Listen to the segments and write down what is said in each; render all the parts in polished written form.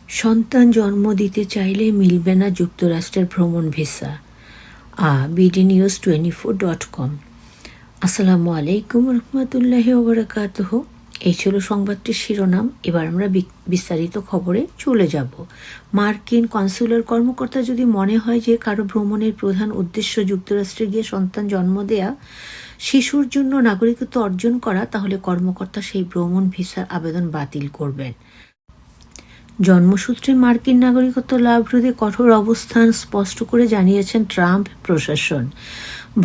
সন্তান জন্ম দিতে চাইলে মিলবে না যুক্তরাষ্ট্রের ভ্রমণ ভিসা। bdnews24.com। আসসালামু আলাইকুম রহমতুল্লাহি ওবরাকাতুহু। এই ছিল সংবাদটির শিরোনাম। এবার আমরা বিস্তারিত খবরে চলে যাব। মার্কিন কনসুলার কর্মকর্তা যদি মনে হয় যে কারো ভ্রমণের প্রধান উদ্দেশ্য যুক্তরাষ্ট্রে গিয়ে সন্তান জন্ম দেয়া, শিশুর জন্য নাগরিকত্ব অর্জন করা, তাহলে কর্মকর্তা সেই ভ্রমণ ভিসার আবেদন বাতিল করবেন। জন্মসূত্রে মার্কিন নাগরিকত্ব লাভ রোধে কঠোর অবস্থান স্পষ্ট করে জানিয়েছেন ট্রাম্প প্রশাসন।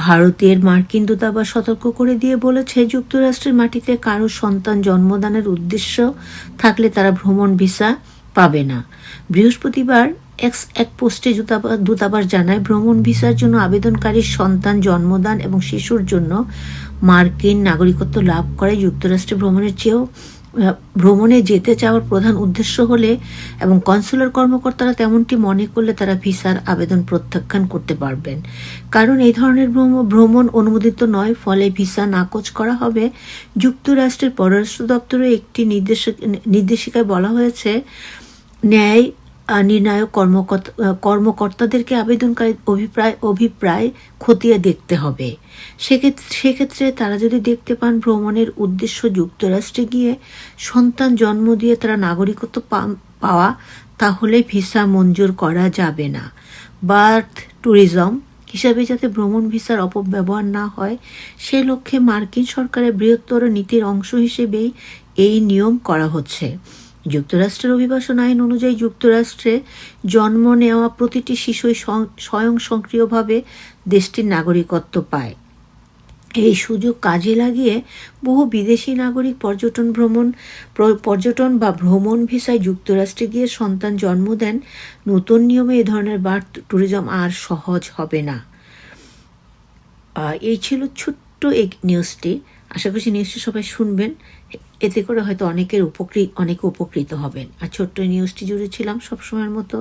ভারতের মার্কিন দূতাবাস সতর্ক করে দিয়ে বলেছে, যুক্তরাষ্ট্রের মাটিতে কারো সন্তান জন্মদানের উদ্দেশ্য থাকলে তারা ভ্রমণ ভিসা পাবে না। বৃহস্পতিবার এক পোস্টে দূতাবাস জানায়, ভ্রমণ ভিসার জন্য আবেদনকারীর সন্তান জন্মদান এবং শিশুর জন্য মার্কিন নাগরিকত্ব লাভ করে যুক্তরাষ্ট্রে ভ্রমণে যেতে চাওয়ার প্রধান উদ্দেশ্য হলে এবং কনসুলার কর্মকর্তারা তেমনটি মনে করলে তারা ভিসার আবেদন প্রত্যাখ্যান করতে পারবেন। কারণ এই ধরনের ভ্রমণ অনুমোদিত নয়, ফলে ভিসা নাকচ করা হবে। যুক্তরাষ্ট্রের পররাষ্ট্র দপ্তরের একটি নির্দেশিকায় বলা হয়েছে, ন্যায় নির্ণায়ক কর্মকর্তাদেরকে আবেদনকারী অভিপ্রায় খতিয়ে দেখতে হবে। সেক্ষেত্রে তারা যদি দেখতে পান ভ্রমণের উদ্দেশ্য যুক্তরাষ্ট্রে গিয়ে সন্তান জন্ম দিয়ে তারা নাগরিকত্ব পাওয়া, তাহলে ভিসা মঞ্জুর করা যাবে না। বার্থ ট্যুরিজম হিসাবে যাতে ভ্রমণ ভিসার অপব্যবহার না হয়, সে লক্ষ্যে মার্কিন সরকারের বৃহত্তর নীতির অংশ হিসেবেই এই নিয়ম করা হচ্ছে। যুক্তরাষ্ট্রের অভিবাসন আইন অনুযায়ী যুক্তরাষ্ট্রে জন্ম নেওয়া প্রতিটি শিশুই স্বয়ংক্রিয়ভাবে দেশটির নাগরিকত্ব পায়। এই সুযোগ কাজে লাগিয়ে বহু বিদেশি নাগরিক পর্যটন বা ভ্রমণ ভিসায় যুক্তরাষ্ট্রে গিয়ে সন্তান জন্ম দেন। নতুন নিয়মে এ ধরনের বার্থ ট্যুরিজম আর সহজ হবে না। এই ছিল ছোট্ট এই নিউজটি। আশা করছি নিউজটি সবাই শুনবেন, এতে করে হয়তো অনেকে উপকৃত হবেন। আর ছোট্ট নিউজটি জুড়ে ছিলাম সবসময়ের মতো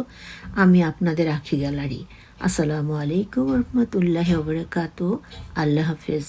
আমি, আপনাদের আখি গ্যালারি। আসসালামু আলাইকুম রহমতুল্লাহি ওয়া বারাকাতুহু। আল্লাহ হাফেজ।